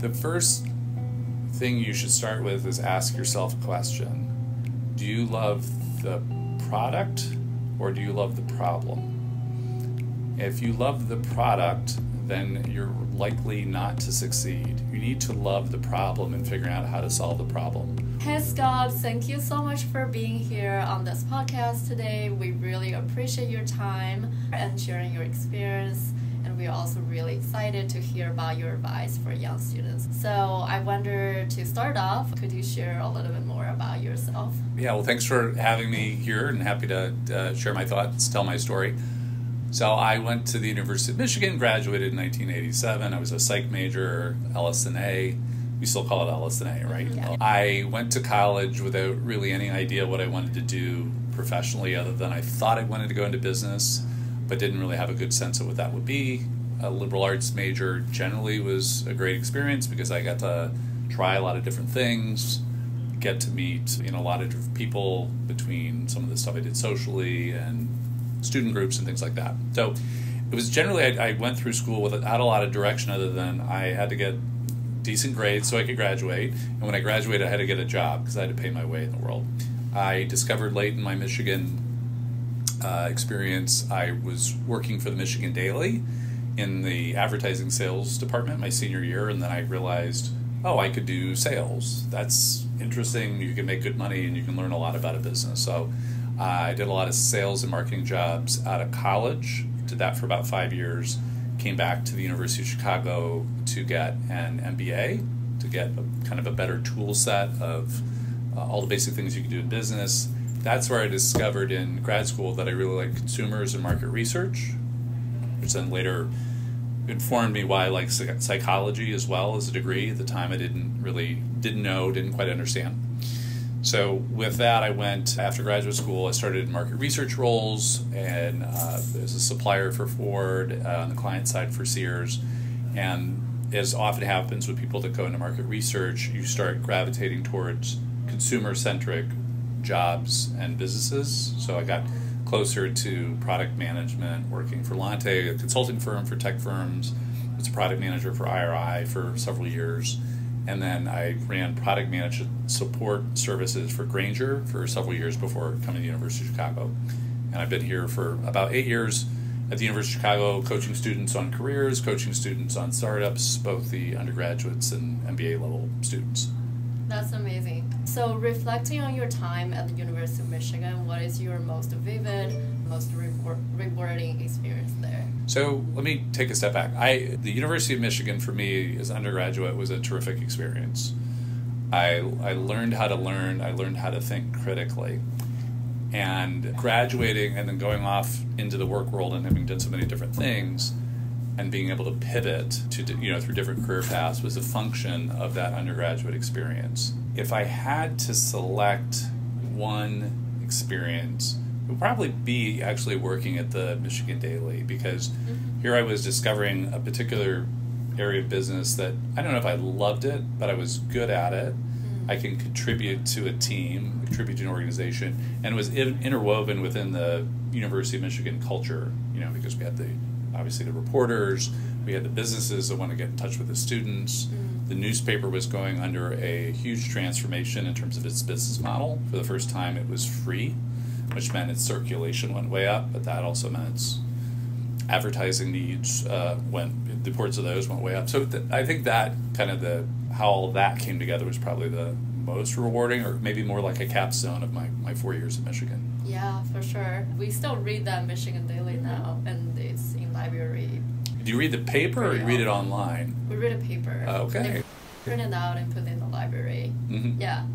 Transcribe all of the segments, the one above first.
The first thing you should start with is ask yourself a question. Do you love the product or do you love the problem? If you love the product, then you're likely not to succeed. You need to love the problem and figuring out how to solve the problem. Hey Scott, thank you so much for being here on this podcast today. We really appreciate your time and sharing your experience. And we're also really excited to hear about your advice for young students. So I wonder, to start off, could you share a little bit more about yourself? Yeah, well, thanks for having me here and happy to share my thoughts, tell my story. So I went to the University of Michigan, graduated in 1987. I was a psych major, LS&A. We still call it LS&A, right? Yeah. I went to college without really any idea what I wanted to do professionally, other than I thought I wanted to go into business, but didn't really have a good sense of what that would be. A liberal arts major generally was a great experience because I got to try a lot of different things, get to meet a lot of different people between some of the stuff I did socially and student groups and things like that. So it was generally, I went through school without a lot of direction other than I had to get decent grades so I could graduate. And when I graduated, I had to get a job because I had to pay my way in the world. I discovered late in my Michigan experience, I was working for the Michigan Daily in the advertising sales department my senior year, and then I realized, I could do sales. That's interesting. You can make good money and you can learn a lot about a business. So I did a lot of sales and marketing jobs out of college, did that for about 5 years, came back to the University of Chicago to get an MBA, to get kind of a better tool set of all the basic things you can do in business. That's where I discovered in grad school that I really like consumers and market research, which then later informed me why I like psychology as well as a degree. At the time I didn't quite understand. So with that, I went, after graduate school, I started in market research roles and as a supplier for Ford, on the client side for Sears. And as often happens with people that go into market research, you start gravitating towards consumer-centric jobs and businesses. So I got closer to product management, working for Lante, a consulting firm for tech firms. I was a product manager for IRI for several years. And then I ran product management support services for Grainger for several years before coming to the University of Chicago. And I've been here for about 8 years at the University of Chicago, coaching students on careers, coaching students on startups, both the undergraduates and MBA level students. That's amazing. So reflecting on your time at the University of Michigan, what is your most vivid, most rewarding experience there? So let me take a step back. The University of Michigan for me as an undergraduate was a terrific experience. I learned how to learn, I learned how to think critically. And graduating and then going off into the work world and having done so many different things and being able to pivot to through different career paths was a function of that undergraduate experience. If I had to select one experience, it would probably be actually working at the Michigan Daily, because here I was discovering a particular area of business that I don't know if I loved it, but I was good at it. I can contribute to a team, contribute to an organization, and it was interwoven within the University of Michigan culture, because we had obviously the reporters, we had the businesses that want to get in touch with the students. The newspaper was going under a huge transformation in terms of its business model. For the first time, it was free, which meant its circulation went way up, but that also meant its advertising needs the reports of those went way up. So I think that kind of how all that came together was probably the most rewarding, or maybe more like a capstone of my 4 years at Michigan. Yeah, for sure. We still read that Michigan Daily now, and it's in library. Do you read the paper or you read it online? We read a paper. Okay. They print it out and put it in the library. Mm-hmm. Yeah.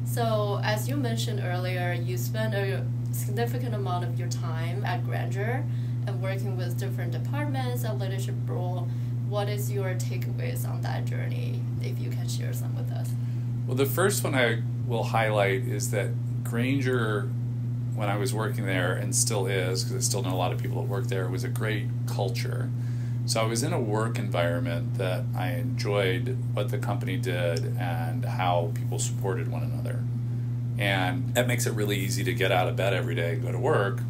So as you mentioned earlier, you spend a significant amount of your time at Grainger and working with different departments and leadership role. What is your takeaways on that journey, if you can share some with us? Well, the first one I will highlight is that Grainger, when I was working there, and still is, because I still know a lot of people that work there, was a great culture. So I was in a work environment that I enjoyed what the company did and how people supported one another. And that makes it really easy to get out of bed every day and go to work,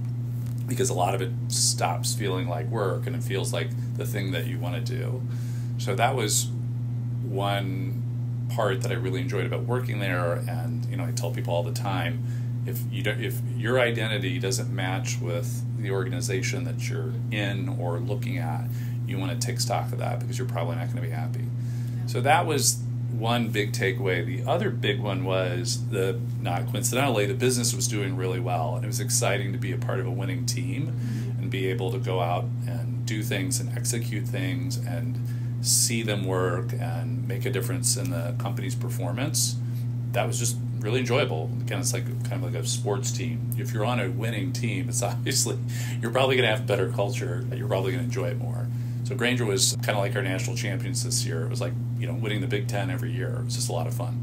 because a lot of it stops feeling like work and it feels like the thing that you want to do. So that was one part that I really enjoyed about working there, and I tell people all the time, if your identity doesn't match with the organization that you're in or looking at, you want to take stock of that, because you're probably not going to be happy. Yeah. So that was one big takeaway. The other big one was, not coincidentally, the business was doing really well, and it was exciting to be a part of a winning team and be able to go out and do things and execute things and see them work and make a difference in the company's performance. That was just really enjoyable. Again, it's like kind of like a sports team. If you're on a winning team, it's obviously, you're probably going to have better culture. You're probably going to enjoy it more. So Grainger was kind of like our national champions this year. It was like, winning the Big Ten every year. It was just a lot of fun.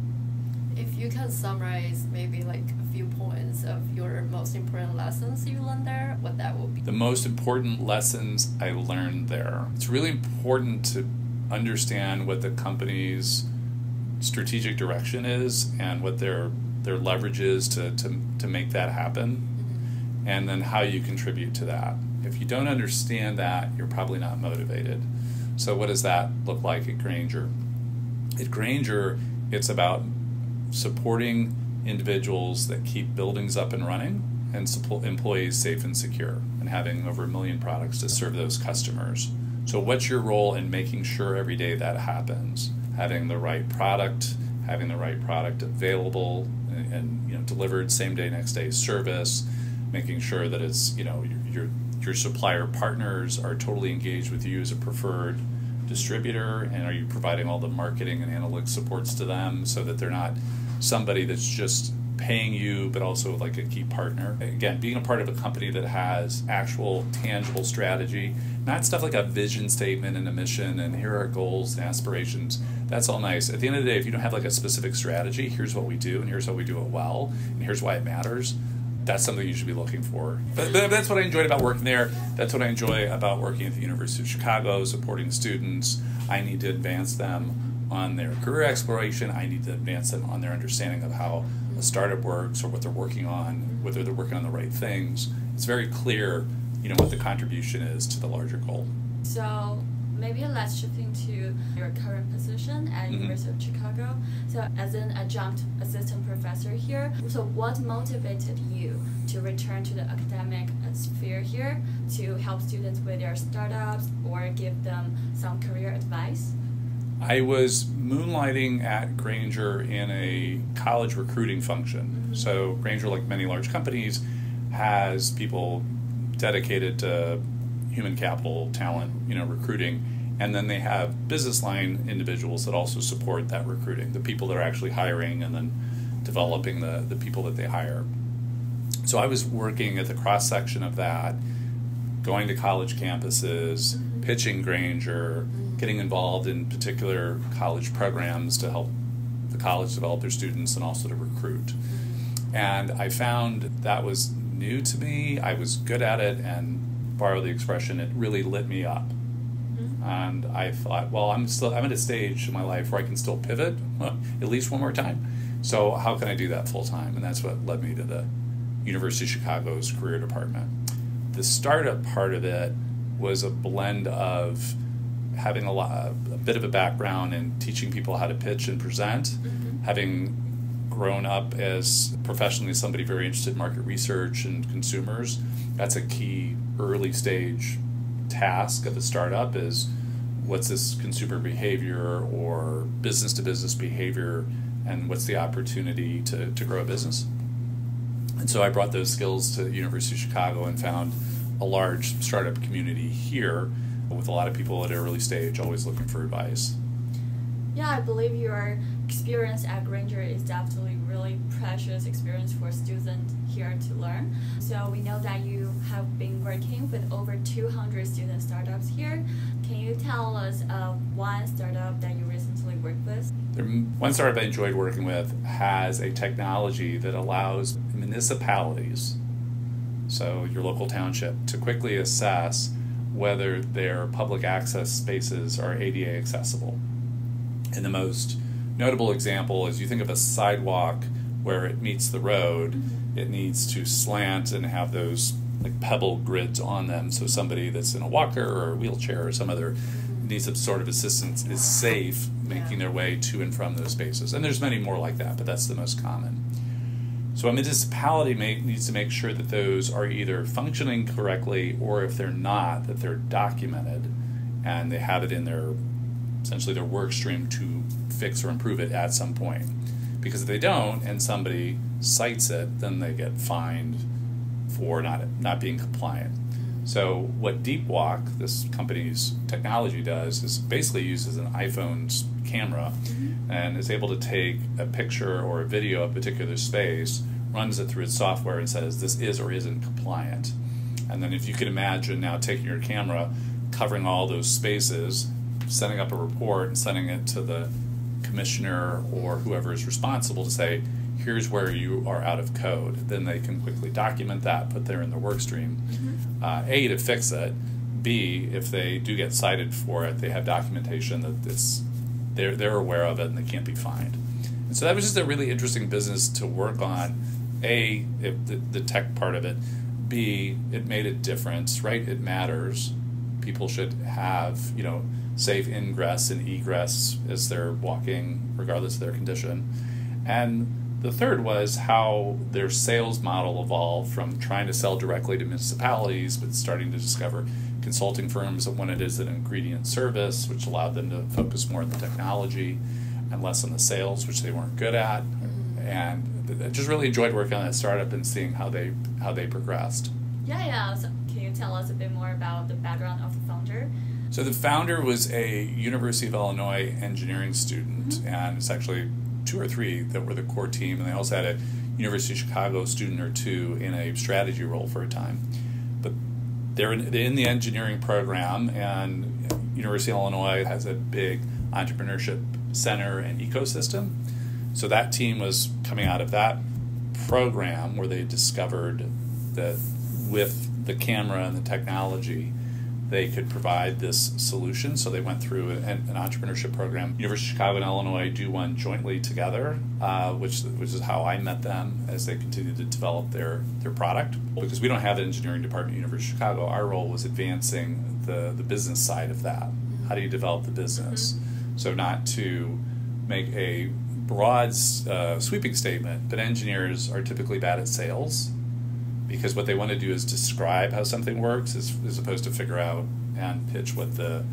If you can summarize maybe like a few points of your most important lessons you learned there, what that would be? The most important lessons I learned there. It's really important to understand what the company's strategic direction is and what their leverage is to make that happen, and then how you contribute to that. If you don't understand that, you're probably not motivated. So what does that look like at Grainger? At Grainger, it's about supporting individuals that keep buildings up and running and support employees safe and secure, and having over 1 million products to serve those customers. So what's your role in making sure every day that happens? Having the right product available and delivered same day, next day service, making sure that it's, your supplier partners are totally engaged with you as a preferred distributor, and are you providing all the marketing and analytics supports to them so that they're not somebody that's just paying you but also like a key partner. Again, being a part of a company that has actual tangible strategy, not stuff like a vision statement and a mission and here are our goals and aspirations. That's all nice. At the end of the day, if you don't have like a specific strategy, here's what we do and here's how we do it well and here's why it matters, that's something you should be looking for. But that's what I enjoyed about working there. That's what I enjoy about working at the University of Chicago, supporting students. I need to advance them on their career exploration. I need to advance them on their understanding of how a startup works or what they're working on, whether they're working on the right things. It's very clear, what the contribution is to the larger goal. So maybe let's shift into your current position at University of Chicago. So as an adjunct assistant professor here, so what motivated you to return to the academic sphere here to help students with their startups or give them some career advice? I was moonlighting at Grainger in a college recruiting function. So Grainger, like many large companies, has people dedicated to human capital, talent, recruiting, and then they have business line individuals that also support that recruiting, the people that are actually hiring and then developing the people that they hire. So I was working at the cross-section of that, going to college campuses, pitching Grainger, getting involved in particular college programs to help the college develop their students and also to recruit. And I found that was new to me. I was good at it, and borrow the expression, it really lit me up. And I thought, well, I'm at a stage in my life where I can still pivot at least one more time. So how can I do that full time? And that's what led me to the University of Chicago's career department. The startup part of it was a blend of having a bit of a background in teaching people how to pitch and present, having grown up as professionally somebody very interested in market research and consumers. That's a key early stage task of a startup, is what's this consumer behavior or business to business behavior, and what's the opportunity to grow a business. And so I brought those skills to the University of Chicago and found a large startup community here with a lot of people at an early stage always looking for advice. Yeah, I believe your experience at Grainger is definitely really precious experience for students here to learn. So we know that you have been working with over 200 student startups here. Can you tell us one startup that you recently worked with? One startup I enjoyed working with has a technology that allows municipalities, so your local township, to quickly assess whether their public access spaces are ADA accessible. And the most notable example is you think of a sidewalk where it meets the road, it needs to slant and have those like pebble grids on them, so somebody that's in a walker or a wheelchair or some other needs some sort of assistance is safe making their way to and from those spaces. And there's many more like that, but that's the most common. So a municipality needs to make sure that those are either functioning correctly, or if they're not, that they're documented and they have it in their, essentially their work stream to fix or improve it at some point. Because if they don't and somebody cites it, then they get fined for not being compliant. So what DeepWalk, this company's technology, does is basically uses an iPhone's camera and is able to take a picture or a video of a particular space, runs it through its software and says this is or isn't compliant. And then if you could imagine now taking your camera, covering all those spaces, setting up a report and sending it to the commissioner or whoever is responsible to say, here's where you are out of code. Then they can quickly document that, put there in their work stream. A, to fix it. B, if they do get cited for it, they have documentation that they're aware of it and they can't be fined. And so that was just a really interesting business to work on. A, the tech part of it. B, it made a difference, right? It matters. People should have, safe ingress and egress as they're walking, regardless of their condition. And the third was how their sales model evolved from trying to sell directly to municipalities, but starting to discover consulting firms when it is an ingredient service, which allowed them to focus more on the technology and less on the sales, which they weren't good at. And I just really enjoyed working on that startup and seeing how they progressed. Yeah. So can you tell us a bit more about the background of the founder? So the founder was a University of Illinois engineering student, and it's actually 2 or 3 that were the core team, and they also had a University of Chicago student or 2 in a strategy role for a time. But they're in the engineering program, and University of Illinois has a big entrepreneurship center and ecosystem. So that team was coming out of that program where they discovered that with the camera and the technology, they could provide this solution. So they went through an entrepreneurship program. University of Chicago and Illinois do one jointly together, which is how I met them as they continued to develop their product. Because we don't have an engineering department at University of Chicago, our role was advancing the business side of that. How do you develop the business? So not to make a broad sweeping statement, but engineers are typically bad at sales, because what they want to do is describe how something works as opposed to figure out and pitch what the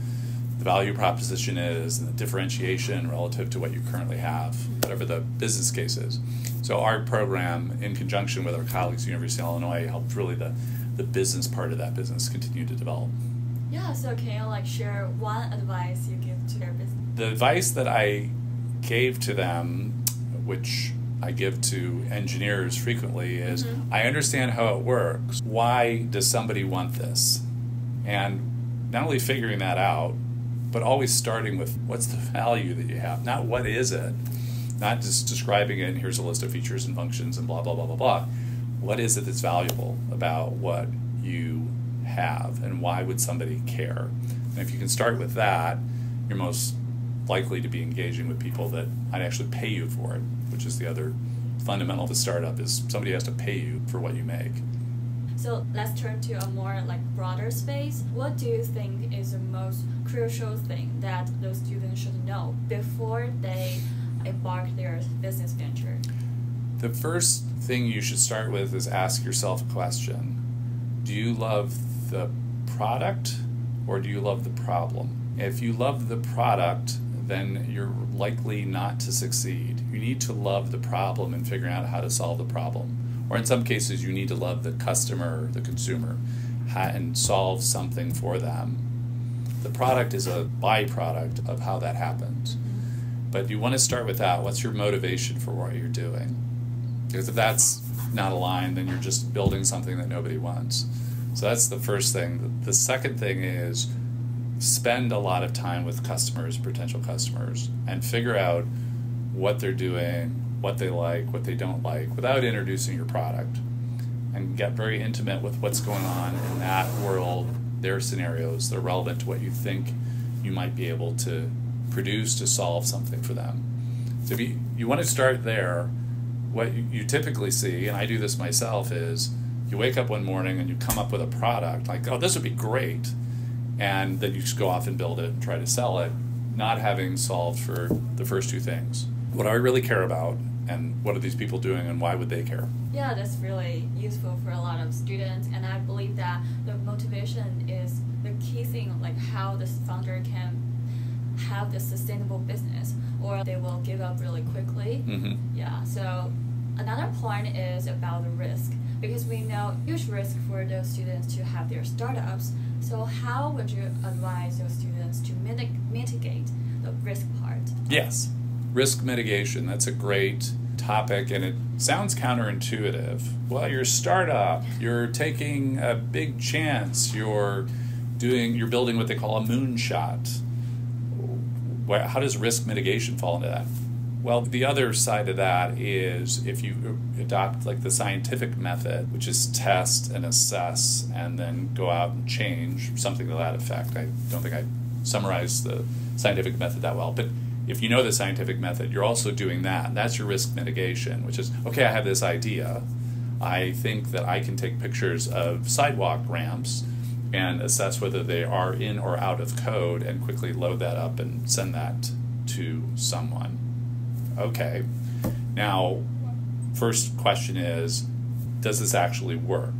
value proposition is and the differentiation relative to what you currently have, whatever the business case is. So our program, in conjunction with our colleagues at the University of Illinois, helped really the business part of that business continue to develop. Yeah, so can you share one advice you give to their business? The advice that I gave to them, which I give to engineers frequently, is I understand how it works. Why does somebody want this? And not only figuring that out, but always starting with what's the value that you have, not what is it, not just describing it and here's a list of features and functions and blah, blah, blah, blah, blah. What is it that's valuable about what you have, and why would somebody care? And if you can start with that, you're most likely to be engaging with people that might actually pay you for it, which is the other fundamental to startup, is somebody has to pay you for what you make. So let's turn to a more broader space. What do you think is the most crucial thing that those students should know before they embark their business venture? The first thing you should start with is ask yourself a question. Do you love the product or do you love the problem? If you love the product, then you're likely not to succeed. You need to love the problem and figuring out how to solve the problem. Or in some cases, you need to love the customer, the consumer, and solve something for them. The product is a byproduct of how that happens. But you want to start with that. What's your motivation for what you're doing? Because if that's not aligned, then you're just building something that nobody wants. So that's the first thing. The second thing is spend a lot of time with customers, potential customers, and figure out what they're doing, what they like, what they don't like, without introducing your product. And get very intimate with what's going on in that world, their scenarios that are relevant to what you think you might be able to produce to solve something for them. So if you want to start there, what you typically see, and I do this myself, is you wake up one morning and you come up with a product, like, oh, this would be great. and then you just go off and build it and try to sell it, not having solved for the first two things. What do I really care about, and what are these people doing, and why would they care? Yeah, that's really useful for a lot of students, and I believe that the motivation is the key thing, like how this founder can have the sustainable business, or they will give up really quickly. Mm-hmm. Yeah, so another point is about the risk, because we know huge risk for those students to have their startups. So how would you advise those students to mitigate the risk part? Yes, risk mitigation, that's a great topic, and it sounds counterintuitive. Well, you're a startup, you're taking a big chance, you're building what they call a moonshot. How does risk mitigation fall into that? Well, the other side of that is if you adopt like the scientific method, which is test and assess and then go out and change, something to that effect. I don't think I summarized the scientific method that well, but if you know the scientific method, you're also doing that. And that's your risk mitigation, which is, okay, I have this idea. I think that I can take pictures of sidewalk ramps and assess whether they are in or out of code and quickly load that up and send that to someone. Okay. Now, first question is, does this actually work?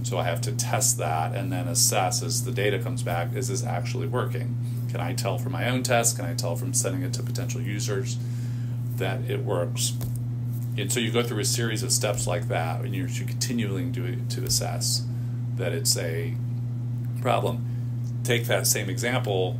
So I have to test that and then assess as the data comes back, is this actually working? Can I tell from my own test? Can I tell from sending it to potential users that it works? And so you go through a series of steps like that, and you're continually doing to assess that it's a problem. Take that same example.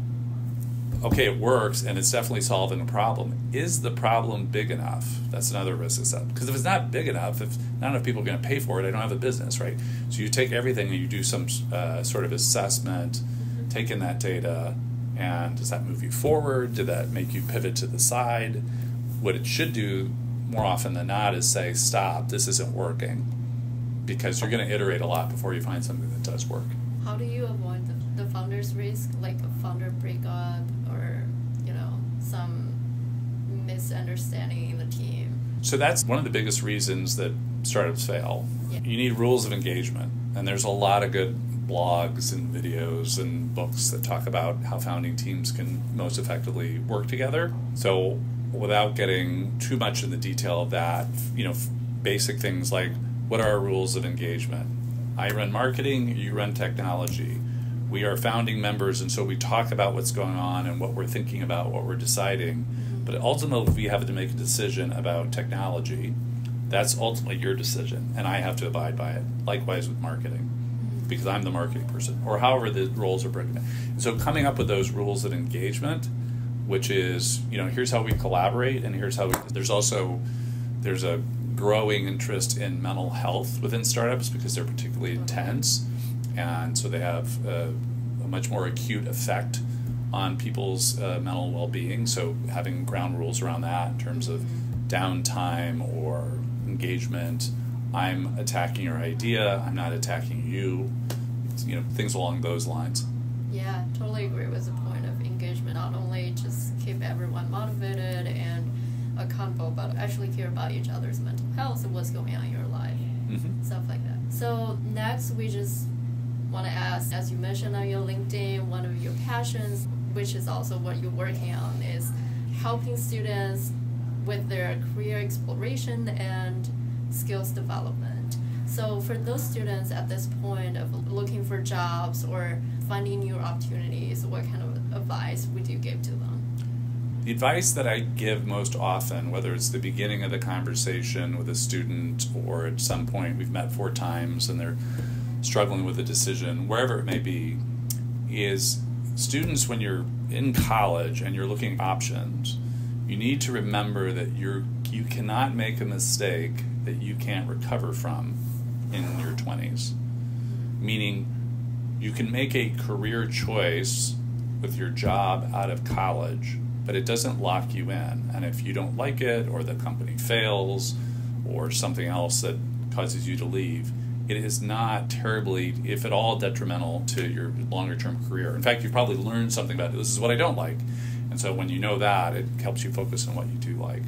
Okay, it works, and it's definitely solving a problem. Is the problem big enough? That's another risk assessment. Because if it's not big enough, if not enough people are going to pay for it, I don't have a business, right? So you take everything and you do some sort of assessment, take in that data, and does that move you forward? Did that make you pivot to the side? What it should do more often than not is say, stop, this isn't working, because you're going to iterate a lot before you find something that does work. How do you avoid the founder's risk, like a founder breakup or, some misunderstanding in the team? So that's one of the biggest reasons that startups fail. Yeah. You need rules of engagement, and there's a lot of good blogs and videos and books that talk about how founding teams can most effectively work together. So without getting too much in the detail of that, basic things like, what are our rules of engagement? I run marketing, you run technology. We are founding members, and so we talk about what's going on and what we're thinking about, what we're deciding. But ultimately, if we have to make a decision about technology, that's ultimately your decision, and I have to abide by it. Likewise with marketing, because I'm the marketing person, or however the roles are broken down. So coming up with those rules of engagement, which is, here's how we collaborate, and here's how there's a growing interest in mental health within startups because they're particularly intense, and so they have a much more acute effect on people's mental well-being. So having ground rules around that in terms of downtime or engagement, I'm attacking your idea, I'm not attacking you, things along those lines. Yeah, totally agree with the point of engagement. Not only just keep everyone motivated and accountable, but actually care about each other's mental health and what's going on in your life, stuff like that. So next, we just want to ask, as you mentioned on your LinkedIn, one of your passions, which is also what you're working on, is helping students with their career exploration and skills development. So for those students at this point of looking for jobs or finding new opportunities, what kind of advice would you give to them? The advice that I give most often, whether it's the beginning of the conversation with a student or at some point we've met 4 times and they're struggling with a decision, wherever it may be, is students, when you're in college and you're looking at options, you need to remember that you cannot make a mistake that you can't recover from in your 20s. Meaning, you can make a career choice with your job out of college, but it doesn't lock you in. And if you don't like it, or the company fails, or something else that causes you to leave, it is not terribly, if at all, detrimental to your longer-term career. In fact, you've probably learned something about it. This is what I don't like. And so when you know that, it helps you focus on what you do like.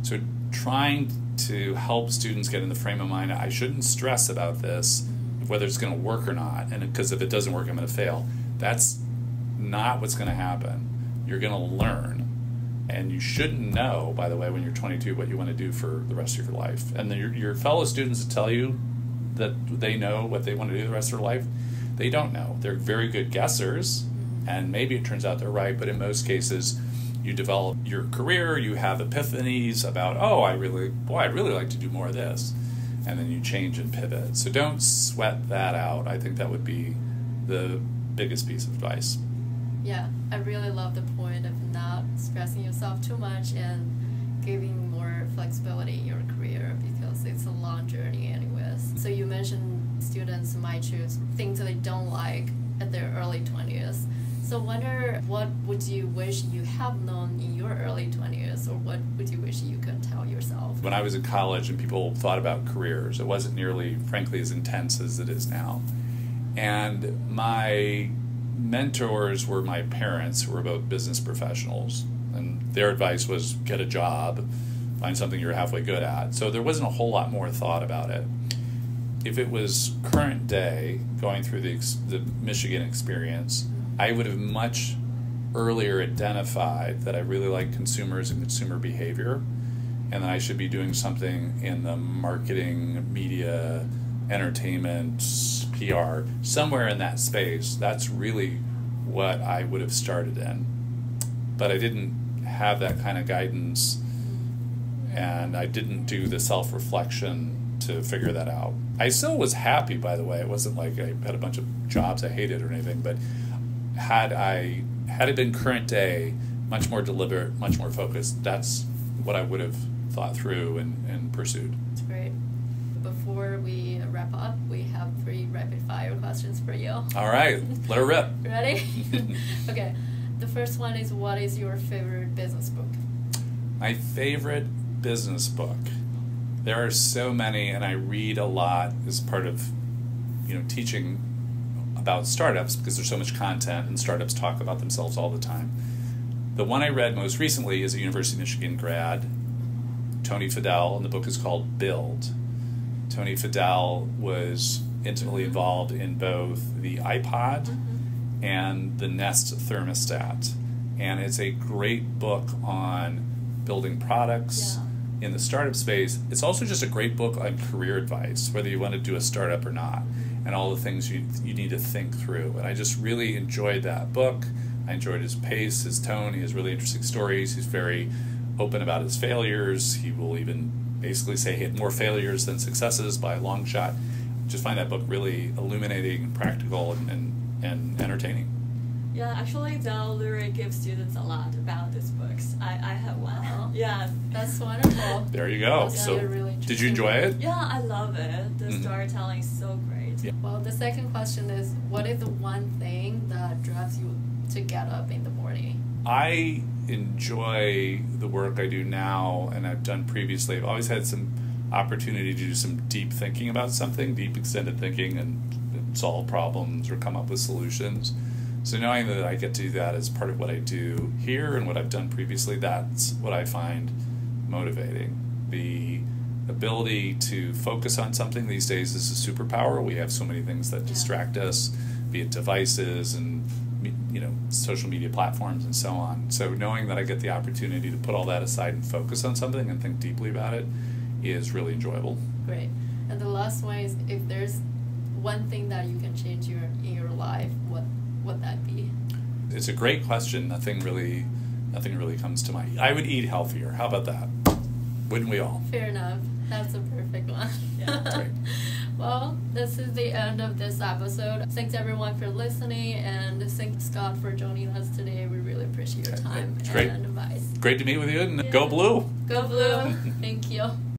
So trying to help students get in the frame of mind, I shouldn't stress about this, whether it's going to work or not, and because if it doesn't work, I'm going to fail. That's not what's going to happen. You're going to learn. And you shouldn't know, by the way, when you're 22, what you want to do for the rest of your life. And your fellow students that tell you that they know what they want to do the rest of their life, they don't know. They're very good guessers, and maybe it turns out they're right, but in most cases, you develop your career, you have epiphanies about, I'd really like to do more of this. And then you change and pivot. So don't sweat that out. I think that would be the biggest piece of advice. Yeah, I really love the point of not stressing yourself too much and giving more flexibility in your career, because it's a long journey anyways. So you mentioned students might choose things that they don't like at their early 20s. So wonder, what would you wish you have known in your early 20s, or what would you wish you could tell yourself? When I was in college and people thought about careers, it wasn't nearly, frankly, as intense as it is now. And my mentors were my parents, who were both business professionals, and their advice was get a job, find something you're halfway good at. So there wasn't a whole lot more thought about it. If it was current day, going through the Michigan experience, I would have much earlier identified that I really like consumers and consumer behavior, and that I should be doing something in the marketing, media, entertainment, PR, somewhere in that space. That's really what I would have started in. But I didn't have that kind of guidance, and I didn't do the self-reflection to figure that out. I still was happy, by the way. It wasn't like I had a bunch of jobs I hated or anything, but had it been current day, much more deliberate, much more focused, that's what I would have thought through and pursued. That's great. Before we wrap up, we have 3 rapid-fire questions for you. All right, let her rip. Ready? Okay. The first one is, what is your favorite business book? My favorite business book. There are so many, and I read a lot as part of, teaching about startups, because there's so much content, and startups talk about themselves all the time. The one I read most recently is a University of Michigan grad, Tony Fadell, and the book is called Build. Tony Fadell was intimately involved in both the iPod and the Nest thermostat. And it's a great book on building products in the startup space. It's also just a great book on career advice, whether you want to do a startup or not, and all the things you need to think through. And I just really enjoyed that book. I enjoyed his pace, his tone. He has really interesting stories. He's very open about his failures. He will even basically say he had more failures than successes by a long shot. Just find that book really illuminating and practical and entertaining. Yeah, actually, the lyric gives students a lot about these books. I have one. Wow. Yeah. That's wonderful. There you go. That's So, really did you enjoy it? Yeah, I love it. The storytelling is so great. Yeah. Well, the second question is, what is the one thing that drives you to get up in the morning? I enjoy the work I do now, and I've done previously. I've always had some opportunity to do some deep thinking about something, deep extended thinking, and solve problems or come up with solutions. So knowing that I get to do that as part of what I do here and what I've done previously, that's what I find motivating. The ability to focus on something these days is a superpower. We have so many things that distract us, be it devices and social media platforms and so on. So knowing that I get the opportunity to put all that aside and focus on something and think deeply about it is really enjoyable. Great. And the last one is, if there's one thing that you can change in your life, what would that be? It's a great question. Nothing really comes to mind. I would eat healthier. How about that? Wouldn't we all? Fair enough. That's a perfect one. Yeah. Great. Well, this is the end of this episode. Thanks everyone for listening, and thanks Scott for joining us today. We really appreciate your time It's great. and advice. Great to meet with you, and go blue. Go blue. Thank you.